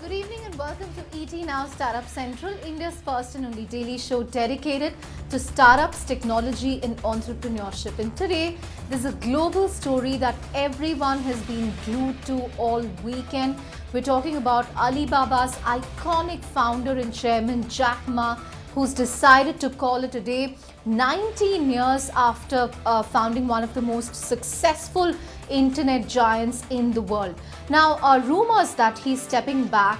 Good evening and welcome to ET Now Startup Central, India's first and only daily show dedicated to startups, technology and entrepreneurship. And today, there's a global story that everyone has been glued to all weekend. We're talking about Alibaba's iconic founder and chairman, Jack Ma, who's decided to call it a day 19 years after founding one of the most successful internet giants in the world. Now, rumors that he's stepping back,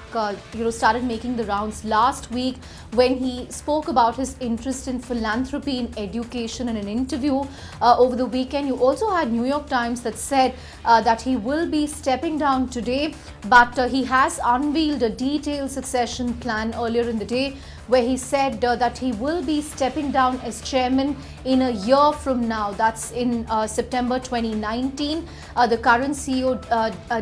started making the rounds last week when he spoke about his interest in philanthropy in education in an interview over the weekend. You also had New York Times that said that he will be stepping down today, but he has unveiled a detailed succession plan earlier in the day, where he said that he will be stepping down as chairman in a year from now. That's in September 2019. The current CEO,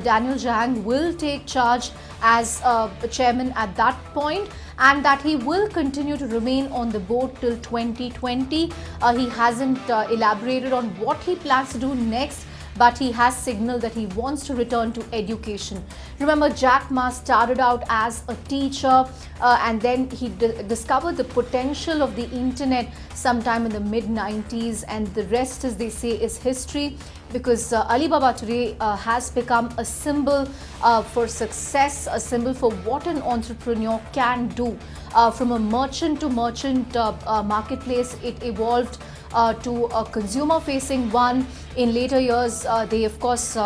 Daniel Zhang, will take charge as chairman at that point, and that he will continue to remain on the board till 2020. He hasn't elaborated on what he plans to do next, but he has signaled that he wants to return to education. Remember, Jack Ma started out as a teacher and then he discovered the potential of the internet sometime in the mid-90s, and the rest, as they say, is history, because Alibaba today has become a symbol for success, a symbol for what an entrepreneur can do. From a merchant to merchant marketplace, it evolved to a consumer-facing one. In later years, they of course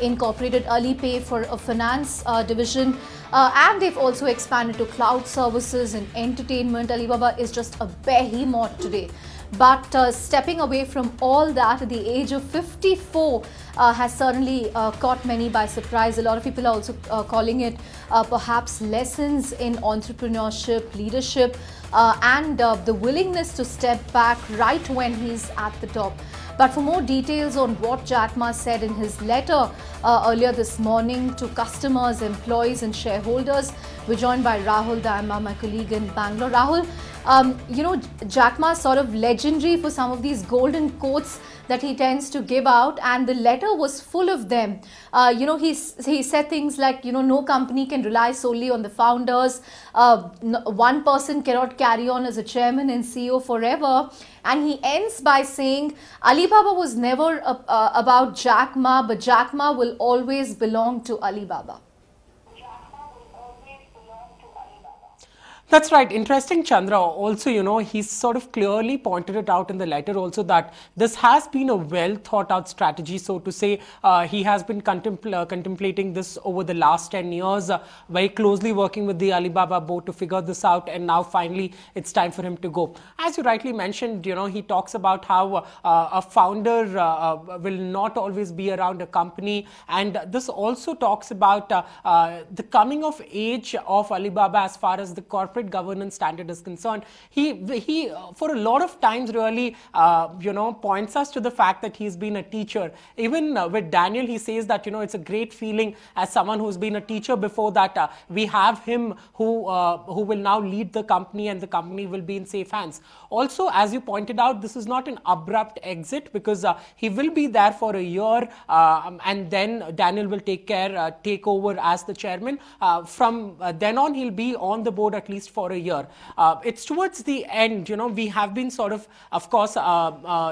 incorporated Alipay for a finance division, and they've also expanded to cloud services and entertainment. Alibaba is just a behemoth today. But stepping away from all that at the age of 54 has certainly caught many by surprise. A lot of people are also calling it perhaps lessons in entrepreneurship, leadership, and the willingness to step back right when he's at the top. But for more details on what Jack Ma said in his letter earlier this morning to customers, employees and shareholders, we're joined by Rahul, my colleague in Bangalore. Rahul, Jack Ma is sort of legendary for some of these golden quotes that he tends to give out, and the letter was full of them. He said things like, no company can rely solely on the founders. One person cannot carry on as a chairman and CEO forever. And he ends by saying, Alibaba was never about Jack Ma, but Jack Ma will always belong to Alibaba. That's right. Interesting, Chandra. Also, he's sort of clearly pointed it out in the letter also that this has been a well thought out strategy, so to say. He has been contemplating this over the last 10 years, very closely working with the Alibaba board to figure this out, and now finally it's time for him to go. As you rightly mentioned, he talks about how a founder will not always be around a company, and this also talks about the coming of age of Alibaba as far as the corporate governance standard is concerned. He for a lot of times really points us to the fact that he's been a teacher. Even with Daniel, he says that it's a great feeling as someone who's been a teacher before that we have him who will now lead the company, and the company will be in safe hands. Also, as you pointed out, this is not an abrupt exit, because he will be there for a year, and then Daniel will take over as the chairman. From then on, he'll be on the board at least for a year. It's towards the end, we have been sort of course,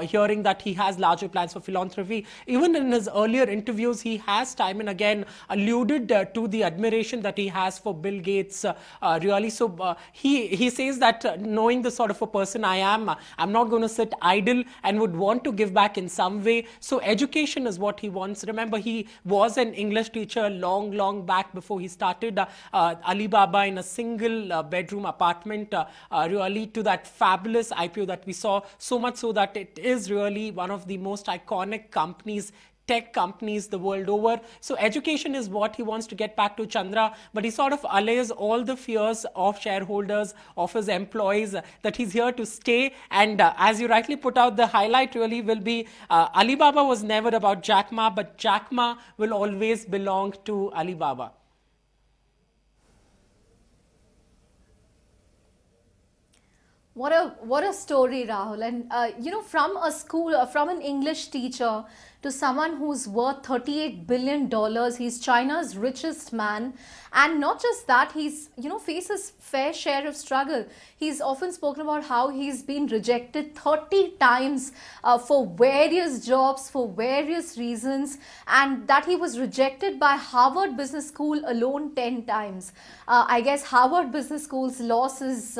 hearing that he has larger plans for philanthropy. Even in his earlier interviews, he has time and again alluded to the admiration that he has for Bill Gates, really. So he says that knowing the sort of a person I am, I'm not going to sit idle and would want to give back in some way. So education is what he wants. Remember, he was an English teacher long back before he started Alibaba in a single bedroom apartment, really, to that fabulous IPO that we saw, so much so that it is really one of the most iconic companies, tech companies the world over. So education is what he wants to get back to, Chandra, but he sort of allays all the fears of shareholders, of his employees, that he's here to stay. And as you rightly put out, the highlight really will be Alibaba was never about Jack Ma, but Jack Ma will always belong to Alibaba. What a story, Rahul. And from a school, from an English teacher to someone who's worth $38 billion. He's China's richest man. And not just that, he's, faces fair share of struggle. He's often spoken about how he's been rejected 30 times for various jobs, for various reasons, and that he was rejected by Harvard Business School alone 10 times. I guess Harvard Business School's loss is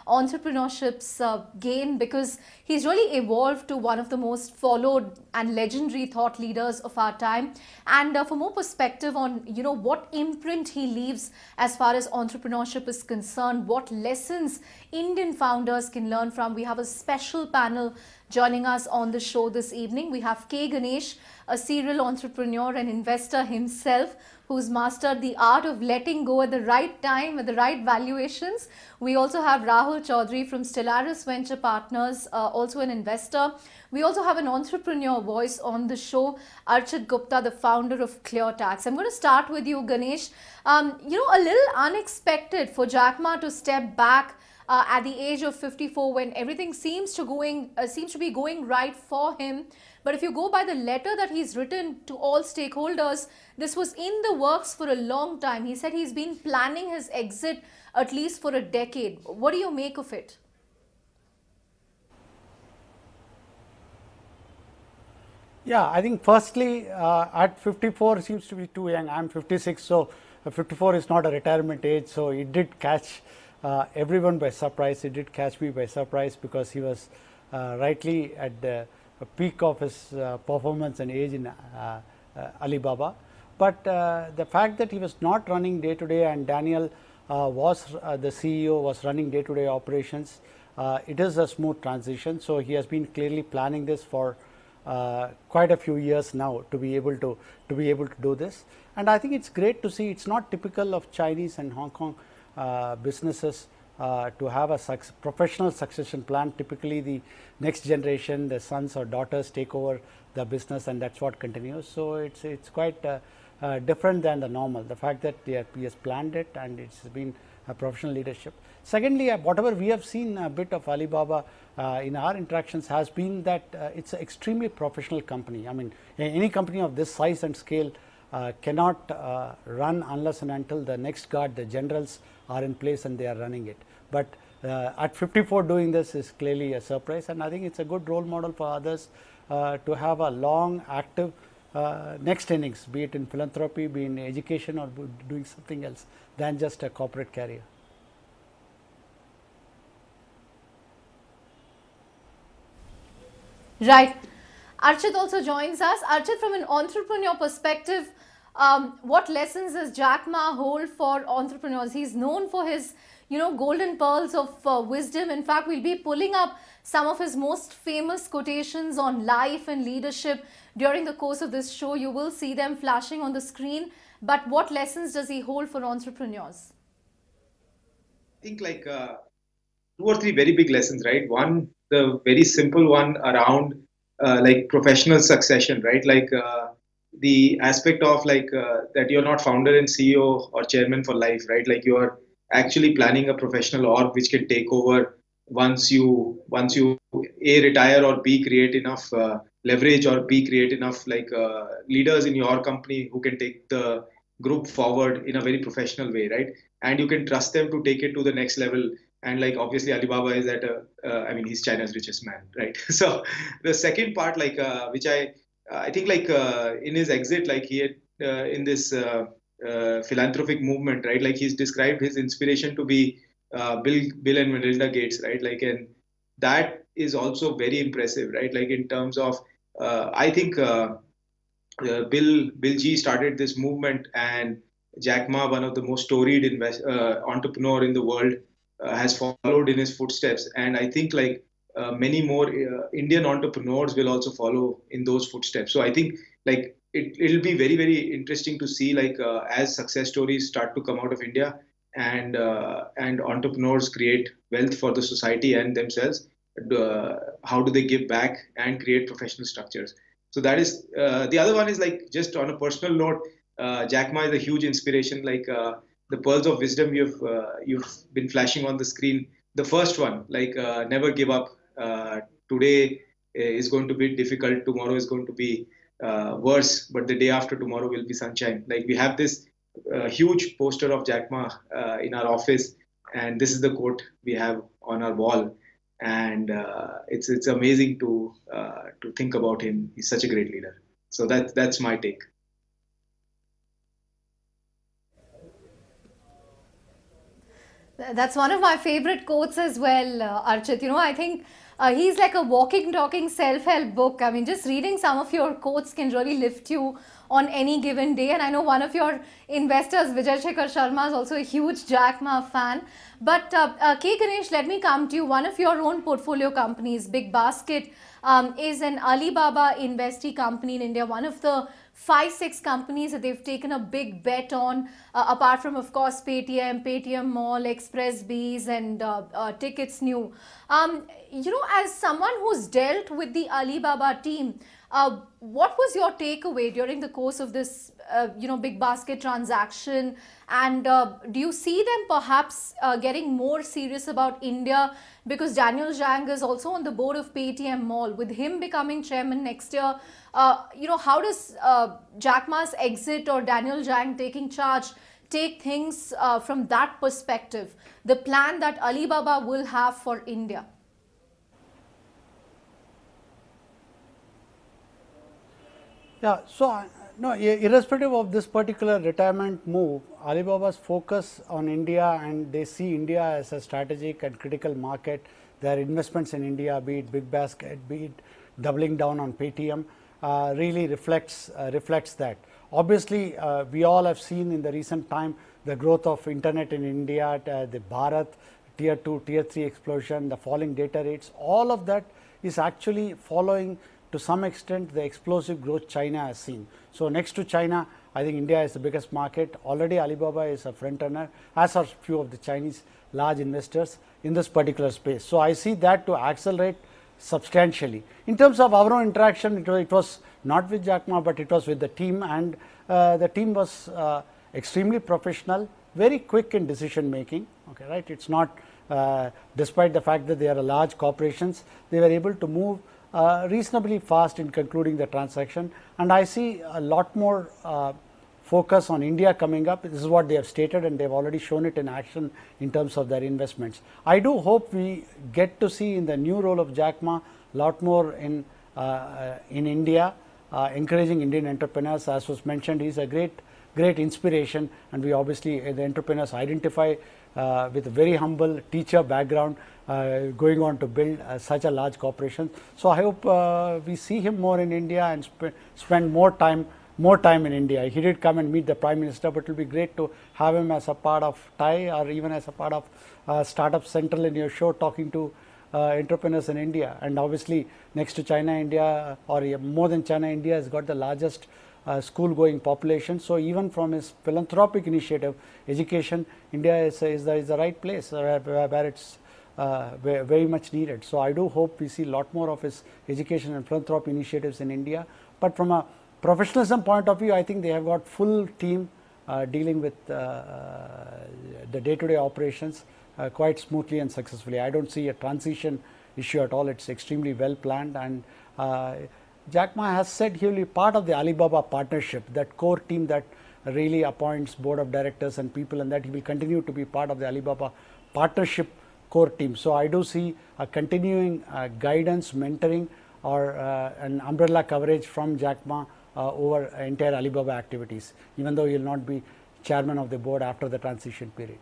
entrepreneurship's gain, because he's really evolved to one of the most followed and legendary thought leaders of our time. And for more perspective on what imprint he leaves as far as entrepreneurship is concerned, what lessons Indian founders can learn from, we have a special panel joining us on the show this evening. We have Ganesh, a serial entrepreneur and investor himself, who's mastered the art of letting go at the right time, at the right valuations. We also have Rahul Chowdhri from Stellaris Venture Partners, also an investor. We also have an entrepreneur voice on the show, Archit Gupta, the founder of ClearTax. I'm going to start with you, Ganesh. A little unexpected for Jack Ma to step back at the age of 54 when everything seems to be going right for him. But if you go by the letter that he's written to all stakeholders, this was in the works for a long time. He said he's been planning his exit at least for a decade. What do you make of it? Yeah, I think firstly, at 54 seems to be too young. I'm 56, so 54 is not a retirement age. So it did catch everyone by surprise. It did catch me by surprise, because he was rightly at the peak of his performance and age in Alibaba. But the fact that he was not running day to day, and Daniel was the CEO, was running day to day operations, it is a smooth transition. So he has been clearly planning this for quite a few years now to be able to do this. And I think it's great to see. It's not typical of Chinese and Hong Kong businesses to have a professional succession plan. Typically, the next generation, the sons or daughters, take over the business, and that's what continues. So it's quite different than the normal. The fact that he has planned it, and it's been a professional leadership. Secondly, whatever we have seen a bit of Alibaba in our interactions has been that it's an extremely professional company. I mean, any company of this size and scale cannot run unless and until the next guard, the generals, are in place and they are running it. But at 54 doing this is clearly a surprise, and I think it's a good role model for others to have a long, active next innings, be it in philanthropy, be in education, or doing something else than just a corporate career. Right. Archit also joins us. Archit, from an entrepreneur perspective, what lessons does Jack Ma hold for entrepreneurs? He's known for his, golden pearls of wisdom. In fact, we'll be pulling up some of his most famous quotations on life and leadership during the course of this show. You will see them flashing on the screen. But what lessons does he hold for entrepreneurs? I think like 2 or 3 very big lessons, right? One, the very simple one around like professional succession, right? Like the aspect of that you're not founder and CEO or chairman for life, right? Like you're actually planning a professional org which can take over once you A, retire, or B, create enough leverage, or B, create enough leaders in your company who can take the group forward in a very professional way, right? And you can trust them to take it to the next level. And like obviously Alibaba is at he's China's richest man, right? So the second part, which I think in his exit, like he had in this philanthropic movement, right? Like he's described his inspiration to be Bill and Melinda Gates, right? Like, and that is also very impressive, right? Like in terms of I think Bill G started this movement, and Jack Ma, one of the most storied entrepreneur in the world, has followed in his footsteps. And I think many more Indian entrepreneurs will also follow in those footsteps. So I think it'll be very, very interesting to see as success stories start to come out of India, and entrepreneurs create wealth for the society and themselves. How do they give back and create professional structures? So that is the other one is just on a personal note. Jack Ma is a huge inspiration. The pearls of wisdom you've been flashing on the screen. The first one, never give up. Today is going to be difficult. Tomorrow is going to be worse, but the day after tomorrow will be sunshine. Like we have this huge poster of Jack Ma in our office, and this is the quote we have on our wall. And it's amazing to think about him. He's such a great leader. So that's my take. That's one of my favorite quotes as well, Archit. I think he's like a walking, talking self-help book. I mean, just reading some of your quotes can really lift you on any given day. And I know one of your investors, Vijay Shekhar Sharma, is also a huge Jack Ma fan. But K. Ganesh, let me come to you. One of your own portfolio companies, Big Basket, is an Alibaba investee company in India. One of the 5-6 companies that they've taken a big bet on, apart from, of course, Paytm Mall, Express Bees, and Tickets New. As someone who's dealt with the Alibaba team, what was your takeaway during the course of this, Big Basket transaction? And do you see them perhaps getting more serious about India? Because Daniel Zhang is also on the board of Paytm Mall. With him becoming chairman next year, how does Jack Ma's exit or Daniel Zhang taking charge take things from that perspective? The plan that Alibaba will have for India? Yeah, so no, irrespective of this particular retirement move, Alibaba's focus on India, and they see India as a strategic and critical market. Their investments in India, be it Big Basket, be it doubling down on Paytm, really reflects that. Obviously, we all have seen in the recent time the growth of internet in India, the Bharat tier 2, tier 3 explosion, the falling data rates. All of that is actually following to some extent the explosive growth China has seen. So next to China, I think India is the biggest market. Already Alibaba is a front runner, as are few of the Chinese large investors in this particular space. So I see that to accelerate substantially. In terms of our own interaction, it was not with Jack Ma, but it was with the team, and the team was extremely professional, very quick in decision making. Okay, right? It's not, despite the fact that they are large corporations, they were able to move reasonably fast in concluding the transaction, and I see a lot more focus on India coming up. This is what they have stated, and they have already shown it in action in terms of their investments. I do hope we get to see in the new role of Jack Ma a lot more in India, encouraging Indian entrepreneurs. As was mentioned, he is a great inspiration, and we obviously the entrepreneurs identify with a very humble teacher background, going on to build such a large corporation. So I hope we see him more in India and spend more time in India. He did come and meet the Prime Minister, but it will be great to have him as a part of TIE, or even as a part of Startup Central in your show, talking to entrepreneurs in India. And obviously next to China, India, or more than China, India has got the largest school going population. So even from his philanthropic initiative, education, India is the right place where it's very much needed. So I do hope we see a lot more of his education and philanthropy initiatives in India. But from a professionalism point of view, I think they have got full team dealing with the day-to-day operations quite smoothly and successfully. I don't see a transition issue at all. It's extremely well planned, and Jack Ma has said he will be part of the Alibaba partnership, that core team that really appoints board of directors and people, and that he will continue to be part of the Alibaba partnership core team. So I do see a continuing guidance, mentoring, or an umbrella coverage from Jack Ma over entire Alibaba activities, even though he will not be chairman of the board after the transition period.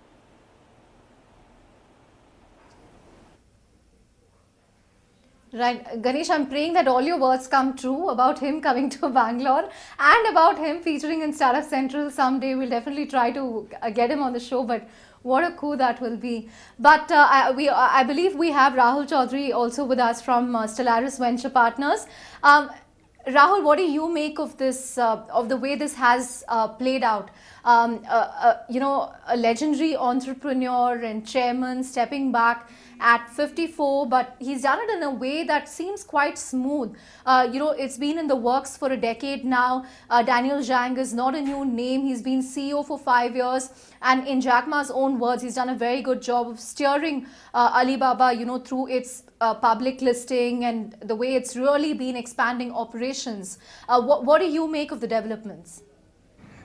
Right, Ganesh, I'm praying that all your words come true about him coming to Bangalore and about him featuring in Startup Central someday. We'll definitely try to get him on the show, but what a coup that will be. But I believe we have Rahul Chowdhri also with us from Stellaris Venture Partners. Rahul, what do you make of this, of the way this has played out? A legendary entrepreneur and chairman stepping back at 54, but he's done it in a way that seems quite smooth. It's been in the works for a decade now. Daniel Zhang is not a new name. He's been CEO for 5 years. And in Jack Ma's own words, he's done a very good job of steering Alibaba, through its public listing and the way it's really been expanding operations. What do you make of the developments?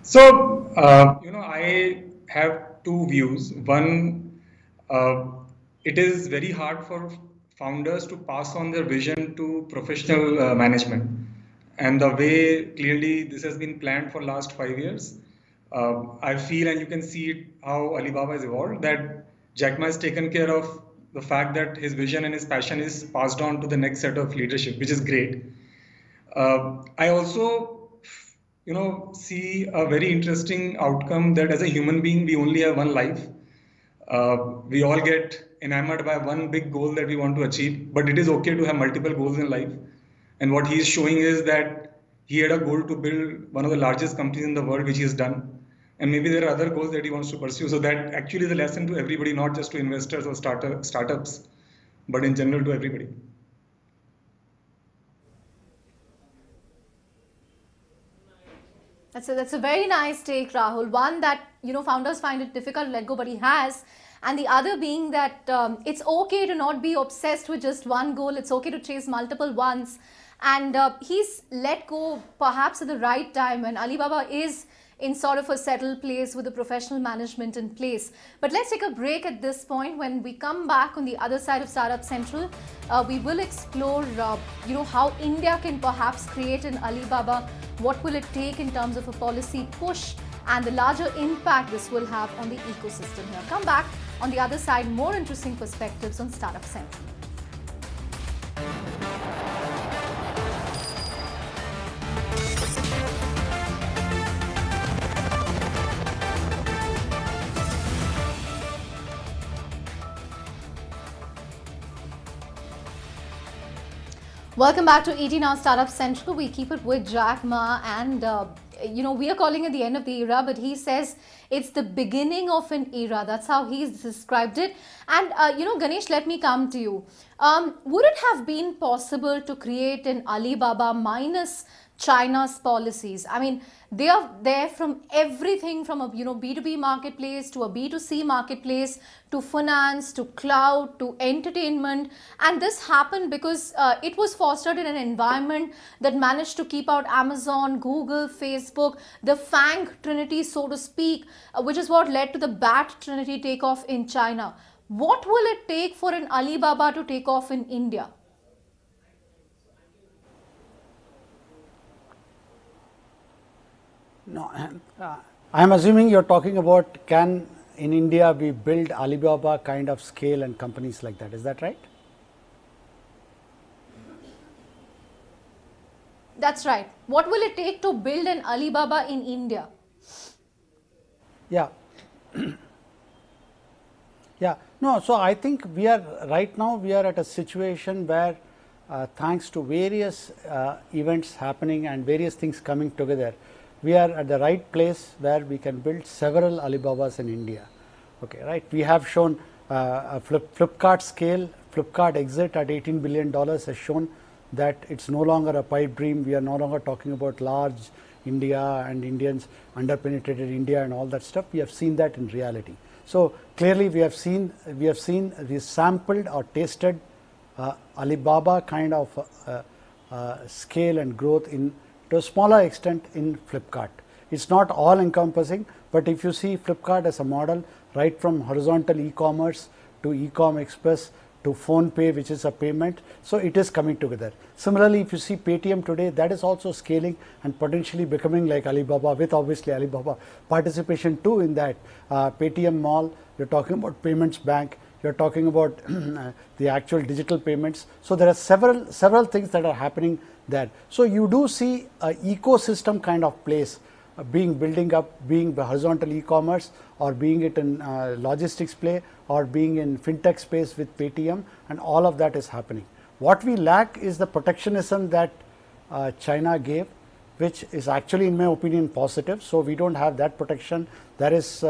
So, I have two views. One, it is very hard for founders to pass on their vision to professional management. And the way clearly this has been planned for last 5 years, I feel, and you can see it how Alibaba has evolved, that Jack Ma has taken care of the fact that his vision and his passion is passed on to the next set of leadership, which is great. I also see a very interesting outcome that as a human being, we only have one life. We all get enamored by one big goal that we want to achieve, but it is okay to have multiple goals in life. And what he is showing is that he had a goal to build one of the largest companies in the world, which he has done. And maybe there are other goals that he wants to pursue. So that actually is a lesson to everybody, not just to investors or startups, but in general to everybody. That's a very nice take, Rahul. One that, founders find it difficult to let go, but he has. And the other being that it's okay to not be obsessed with just one goal. It's okay to chase multiple ones. And he's let go perhaps at the right time when Alibaba is in sort of a settled place with the professional management in place. But let's take a break at this point. When we come back on the other side of Startup Central, we will explore, how India can perhaps create an Alibaba. What will it take in terms of a policy push and the larger impact this will have on the ecosystem here. Come back on the other side, more interesting perspectives on Startup Central. Welcome back to ET Now Startup Central. We keep it with Jack Ma, and we are calling it the end of the era, but he says it's the beginning of an era. That's how he's described it. And Ganesh, let me come to you. Would it have been possible to create an Alibaba minus China's policies? I mean, they are there from everything from a B2B marketplace to a B2C marketplace to finance to cloud to entertainment, and this happened because it was fostered in an environment that managed to keep out Amazon, Google, Facebook, the FANG trinity, so to speak, which is what led to the BAT trinity takeoff in China. What will it take for an Alibaba to take off in India? No, I'm assuming you're talking about can in India we build Alibaba kind of scale and companies like that. Is that right? That's right. What will it take to build an Alibaba in India? Yeah. Yeah. No, so I think we are right now we are at a situation where thanks to various events happening and various things coming together, we are at the right place where we can build several Alibabas in India. Okay, right. We have shown a Flipkart scale, Flipkart exit at $18 billion has shown that it's no longer a pipe dream. We are no longer talking about large India and Indians, underpenetrated India and all that stuff. We have seen that in reality. So clearly we have sampled or tasted Alibaba kind of scale and growth in to a smaller extent in Flipkart. It's not all encompassing, but if you see Flipkart as a model, right from horizontal e-commerce to e-com express to phone pay, which is a payment, so it is coming together. Similarly, if you see Paytm today, that is also scaling and potentially becoming like Alibaba, with obviously Alibaba participation too in that. Paytm Mall, you're talking about payments bank, you're talking about the actual digital payments. So there are several things that are happening there. So you do see an ecosystem kind of place building up, being the horizontal e-commerce, or being it in logistics play, or being in fintech space with Paytm, and all of that is happening. What we lack is the protectionism that China gave, which is actually in my opinion positive. So we don't have that protection. There is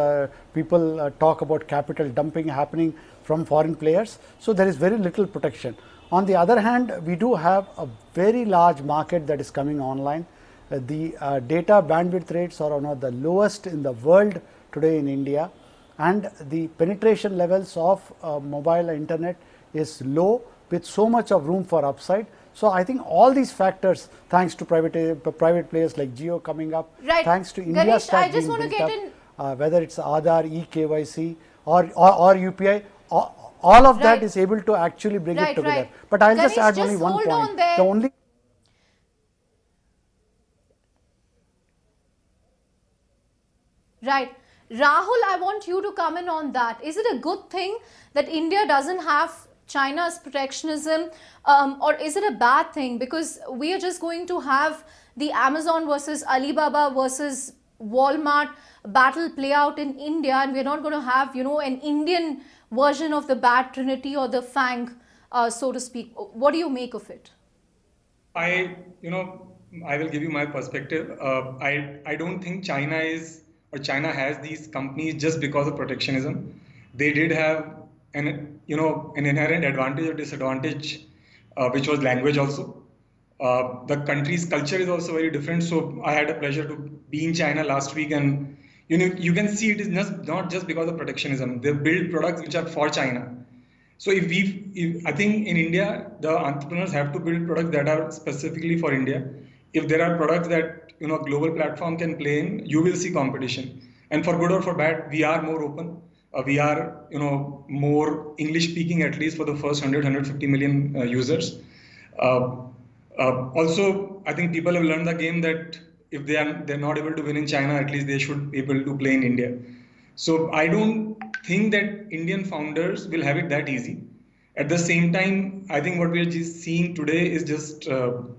people talk about capital dumping happening from foreign players. So there is very little protection. On the other hand, we do have a very large market that is coming online. The data bandwidth rates are one of the lowest in the world today in India, and the penetration levels of mobile internet is low with so much of room for upside. So I think all these factors, thanks to private players like Jio coming up, Right. thanks to India Ganesh, Stack I just being want to built get up, whether it's Aadhaar, eKYC or UPI, all of that Right. is able to actually bring Right, it together. right. But I'll just Ganesh, add only just one hold point. on there. The only Right. Rahul, I want you to come in on that. Is it a good thing that India doesn't have China's protectionism, or is it a bad thing? Because we are just going to have the Amazon versus Alibaba versus Walmart battle play out in India, and we're not going to have, you know, an Indian version of the bad trinity or the fang, so to speak. What do you make of it? I will give you my perspective. I don't think China has these companies just because of protectionism. They did have an inherent advantage or disadvantage, which was language also. The country's culture is also very different. So I had a pleasure to be in China last week, and you can see it is not just because of protectionism. They build products which are for China. So I think in India, the entrepreneurs have to build products that are specifically for India. If there are products that global platform can play in, you will see competition. And for good or for bad, we are more open. We are more English speaking, at least for the first 150 million users. Also, I think people have learned the game that if they're not able to win in China, at least they should be able to play in India. So I don't think that Indian founders will have it that easy. At the same time, I think what we are just seeing today is just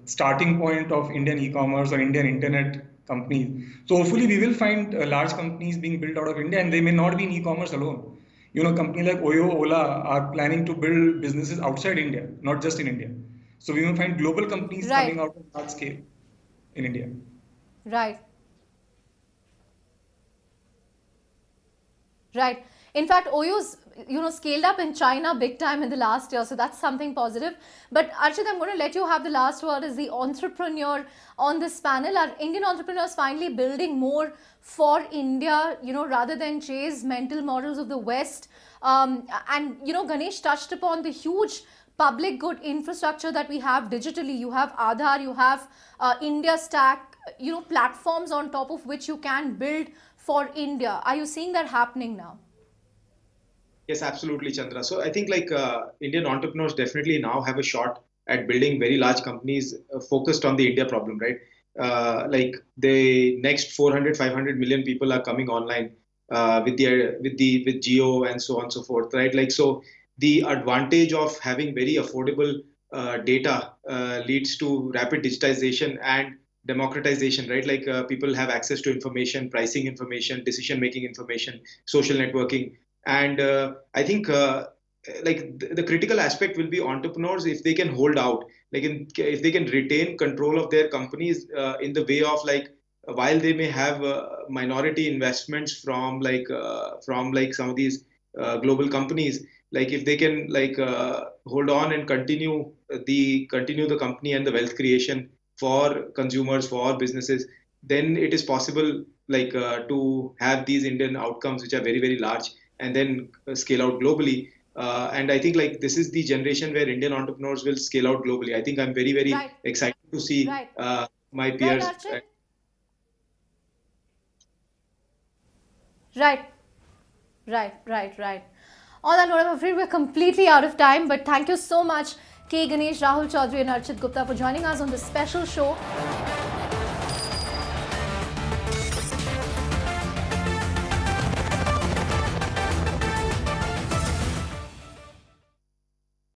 starting point of Indian e-commerce or Indian internet companies. So hopefully we will find large companies being built out of India, and they may not be in e-commerce alone. Companies like Oyo, Ola are planning to build businesses outside India, not just in India. So we will find global companies Right. coming out of large scale in India. Right. Right. In fact, Oyo's, scaled up in China big time in the last year. So that's something positive. But Archit, I'm going to let you have the last word as the entrepreneur on this panel. Are Indian entrepreneurs finally building more for India, rather than chase mental models of the West? And Ganesh touched upon the huge public good infrastructure that we have digitally. You have Aadhaar, you have India Stack, platforms on top of which you can build for India. Are you seeing that happening now? Yes, absolutely, Chandra. So I think Indian entrepreneurs definitely now have a shot at building very large companies focused on the India problem, right? The next 400, 500 million people are coming online with Geo and so on and so forth, right? So the advantage of having very affordable data leads to rapid digitization and democratization, right? People have access to information, pricing information, decision-making information, social networking. And I think the critical aspect will be entrepreneurs if they can hold out, if they can retain control of their companies in the way of while they may have minority investments from some of these global companies, if they can hold on and continue the company and the wealth creation for consumers, for businesses, then it is possible to have these Indian outcomes which are very, very large and then scale out globally. And I think this is the generation where Indian entrepreneurs will scale out globally. I think I'm very, very Right. excited to see Right. my peers. Archit? Right. On that note, I'm afraid we're completely out of time, but thank you so much, K. Ganesh, Rahul Chowdhri and Archit Gupta for joining us on this special show.